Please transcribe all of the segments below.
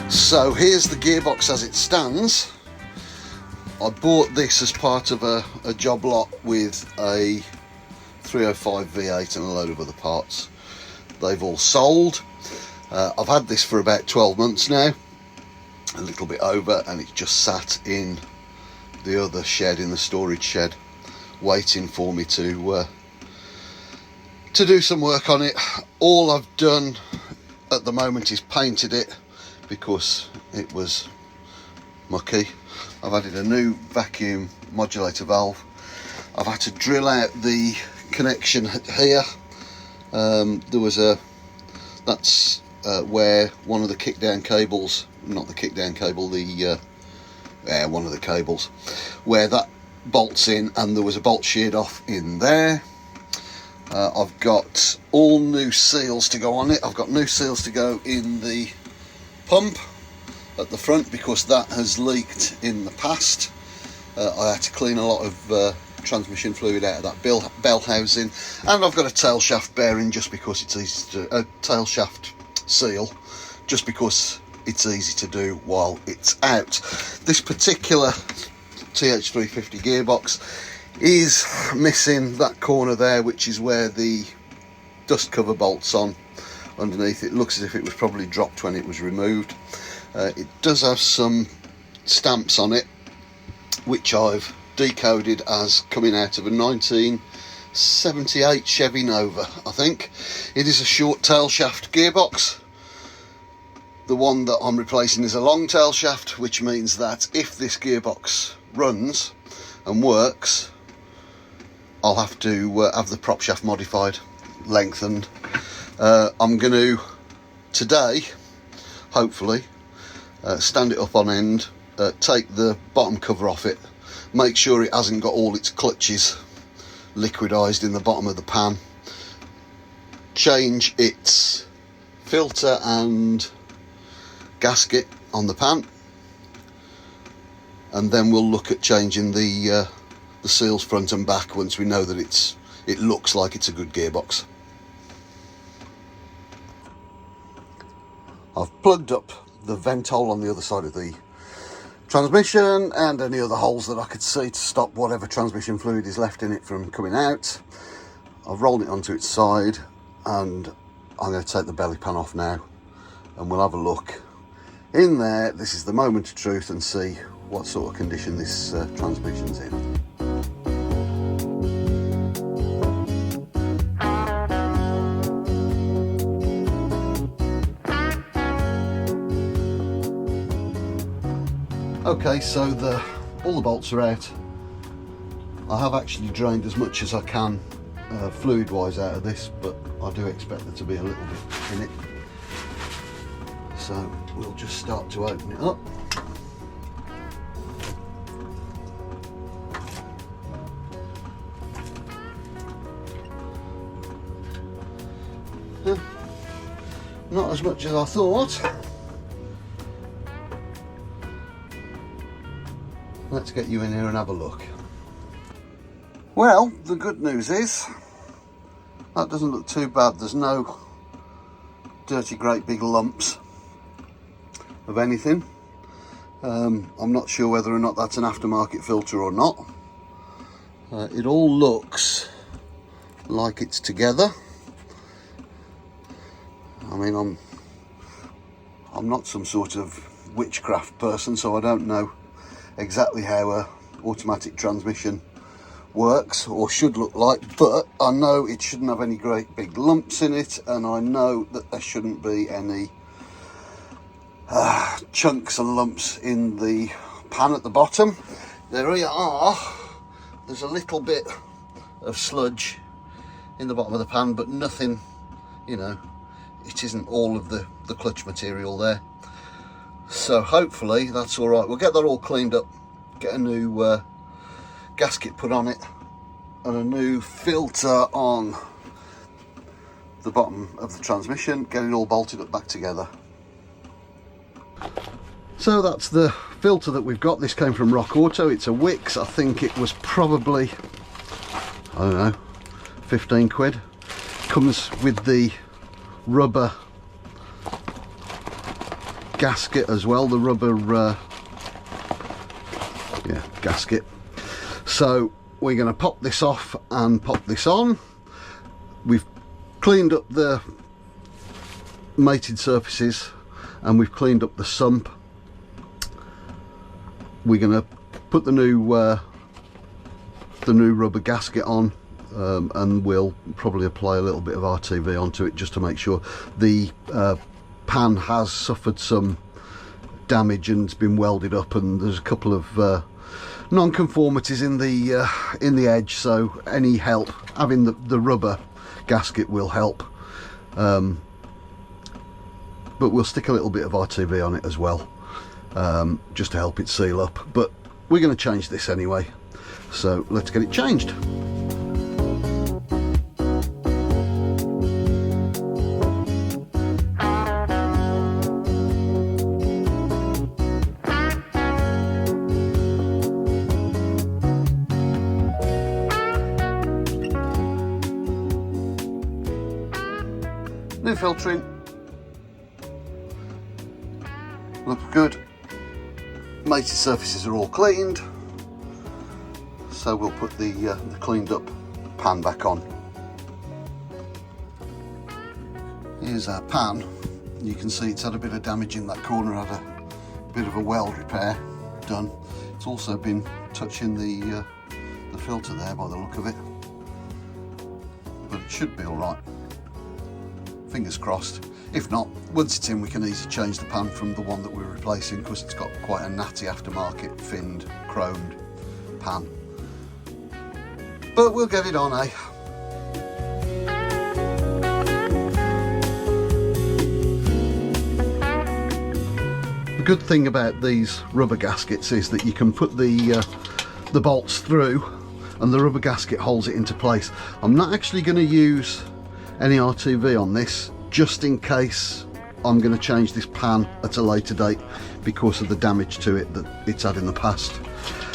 So here's the gearbox as it stands. I bought this as part of a job lot with a 305 V8 and a load of other parts. They've all sold. I've had this for about 12 months now, a little bit over, and it's just sat in the other shed, in the storage shed, waiting for me to do some work on it. All I've done at the moment is painted it because it was mucky. I've added a new vacuum modulator valve. I've had to drill out the connection here. There was that's where one of the kick-down cables, not the kick-down cable, one of the cables, where that bolts in, and there was a bolt sheared off in there. I've got all new seals to go on it. I've got new seals to go in the pump at the front because that has leaked in the past. I had to clean a lot of transmission fluid out of that bell housing, and I've got a tail shaft bearing just because it's easy to a tail shaft seal just because it's easy to do while it's out. This particular TH350 gearbox is missing that corner there, which is where the dust cover bolts on underneath. It looks as if it was probably dropped when it was removed. It does have some stamps on it which I've decoded as coming out of a 1978 Chevy Nova, I think. It is a short tail shaft gearbox. The one that I'm replacing is a long tail shaft, which means that if this gearbox runs and works, I'll have to have the prop shaft modified, lengthened. I'm going to today, hopefully, stand it up on end, take the bottom cover off it, make sure it hasn't got all its clutches liquidized in the bottom of the pan, change its filter and gasket on the pan, and then we'll look at changing the seals front and back once we know that it looks like it's a good gearbox. I've plugged up the vent hole on the other side of the transmission and any other holes that I could see to stop whatever transmission fluid is left in it from coming out. I've rolled it onto its side, and I'm going to take the belly pan off now, and we'll have a look in there. This is the moment of truth, and see what sort of condition this transmission's in. Okay, so all the bolts are out. I have actually drained as much as I can fluid wise out of this, but I do expect there to be a little bit in it. So we'll just start to open it up. Not as much as I thought. Let's get you in here and have a look. Well, the good news is that doesn't look too bad. There's no dirty great big lumps of anything. I'm not sure whether or not that's an aftermarket filter or not. It all looks like it's together. I mean, I'm not some sort of witchcraft person, so I don't know exactly how a automatic transmission works or should look like, but I know it shouldn't have any great big lumps in it, and I know that there shouldn't be any chunks and lumps in the pan at the bottom. There are. There's a little bit of sludge in the bottom of the pan, but nothing, you know, it isn't all of the clutch material there. So hopefully that's all right. We'll get that all cleaned up, get a new gasket put on it, and a new filter on the bottom of the transmission, get it all bolted up back together. So that's the filter that we've got. This came from Rock Auto. It's a Wix. I think it was probably, I don't know, 15 quid. Comes with the rubber gasket as well, the rubber gasket. So we're going to pop this off and pop this on. We've cleaned up the mated surfaces and we've cleaned up the sump. We're going to put the new rubber gasket on, and we'll probably apply a little bit of RTV onto it just to make sure. The pan has suffered some damage and it's been welded up, and there's a couple of non-conformities in the edge, so any help having the rubber gasket will help. But we'll stick a little bit of RTV on it as well, just to help it seal up. But we're going to change this anyway, so let's get it changed. New filtering, looks good. Mated surfaces are all cleaned, so we'll put the cleaned up pan back on. Here's our pan. You can see it's had a bit of damage in that corner, had a bit of a weld repair done. It's also been touching the filter there by the look of it, but it should be all right. Fingers crossed. If not, once it's in, we can easily change the pan from the one that we're replacing, because it's got quite a natty aftermarket finned chromed pan. But we'll get it on, eh? The good thing about these rubber gaskets is that you can put the bolts through and the rubber gasket holds it into place. I'm not actually going to use any RTV on this, just in case I'm going to change this pan at a later date because of the damage to it that it's had in the past.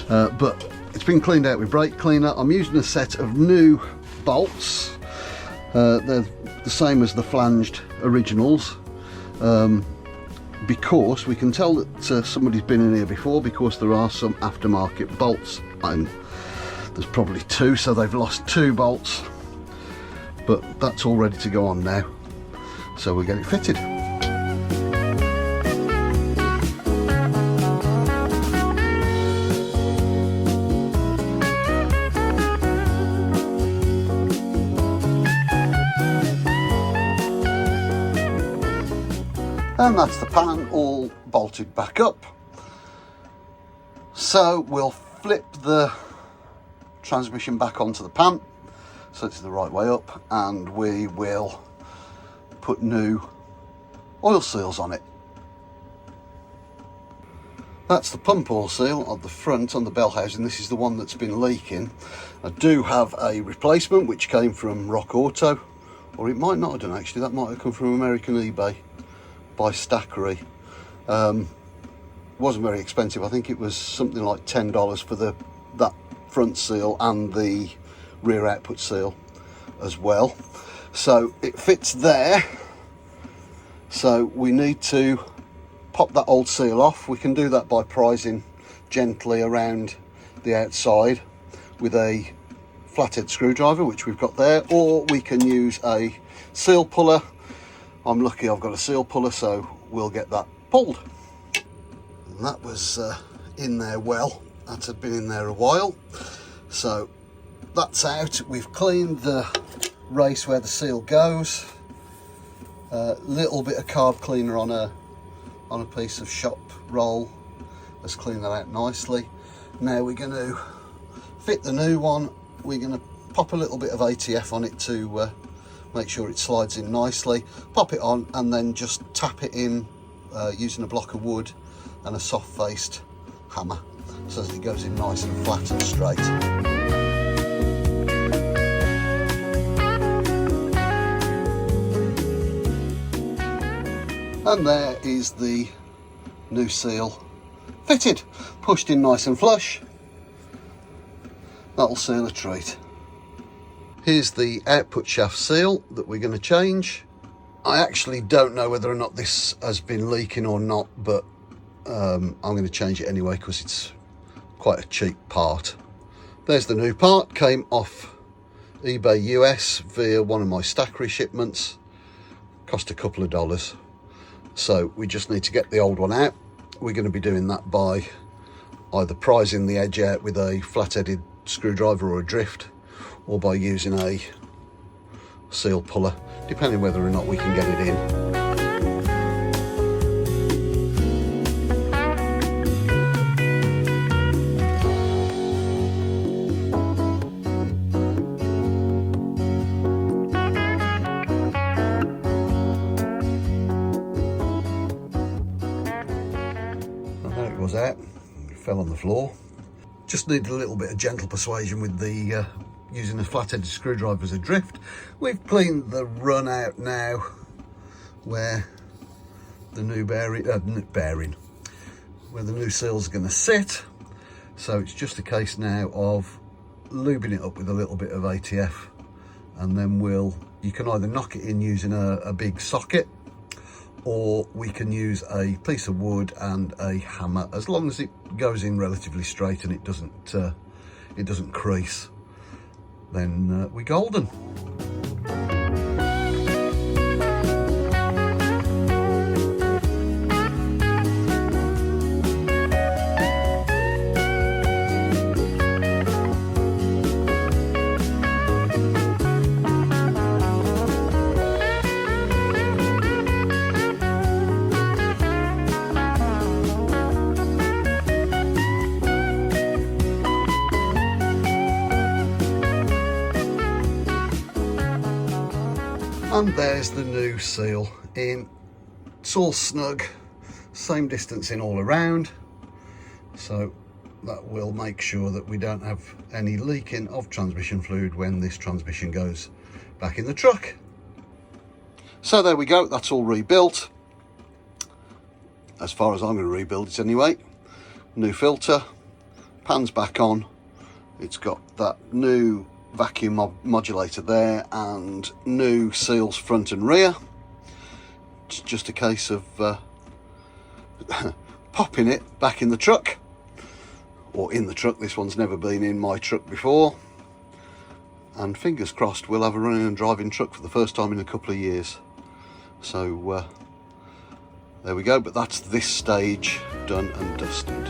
But it's been cleaned out with brake cleaner. I'm using a set of new bolts. They're the same as the flanged originals, because we can tell that somebody's been in here before, because there are some aftermarket bolts, and there's probably two, so they've lost two bolts. But that's all ready to go on now, so we'll get it fitted. And that's the pan all bolted back up. So we'll flip the transmission back onto the pan so it's the right way up, and we will put new oil seals on it. That's the pump oil seal on the front on the bell housing. This is the one that's been leaking. I do have a replacement which came from Rock Auto, or it might not have done actually, that might have come from American eBay by Stackery. Wasn't very expensive. I think it was something like $10 for that front seal and the rear output seal as well. So it fits there, so we need to pop that old seal off. We can do that by prising gently around the outside with a flathead screwdriver, which we've got there, or we can use a seal puller. I'm lucky I've got a seal puller, so we'll get that pulled. And that was in there well. That had been in there a while, so that's out. We've cleaned the race where the seal goes. Little bit of carb cleaner on a piece of shop roll. Let's clean that out nicely. Now we're going to fit the new one. We're going to pop a little bit of ATF on it to make sure it slides in nicely. Pop it on and then just tap it in using a block of wood and a soft-faced hammer, so that it goes in nice and flat and straight. And there is the new seal fitted, pushed in nice and flush. That'll seal a treat. Here's the output shaft seal that we're going to change. I actually don't know whether or not this has been leaking or not, but I'm going to change it anyway because it's quite a cheap part. There's the new part, came off eBay US via one of my Stackery shipments, cost a couple of dollars. So we just need to get the old one out. We're going to be doing that by either prizing the edge out with a flat-headed screwdriver or a drift, or by using a seal puller, depending whether or not we can get it in. And there it was out, it fell on the floor. Just needed a little bit of gentle persuasion with the using a flat-headed screwdriver as a drift. We've cleaned the run out now where the new bearing, where the new seal's going to sit. So it's just a case now of lubing it up with a little bit of ATF, and then you can either knock it in using a big socket, or we can use a piece of wood and a hammer, as long as it goes in relatively straight and it doesn't crease. Then we're golden. And there's the new seal in. It's all snug, same distance in all around, so that will make sure that we don't have any leaking of transmission fluid when this transmission goes back in the truck. So there we go, that's all rebuilt, as far as I'm going to rebuild it anyway. New filter, pan's back on, it's got that new vacuum modulator there and new seals front and rear. It's just a case of popping it back in the truck, or in the truck. This one's never been in my truck before, and fingers crossed we'll have a running and driving truck for the first time in a couple of years. So there we go, but that's this stage done and dusted.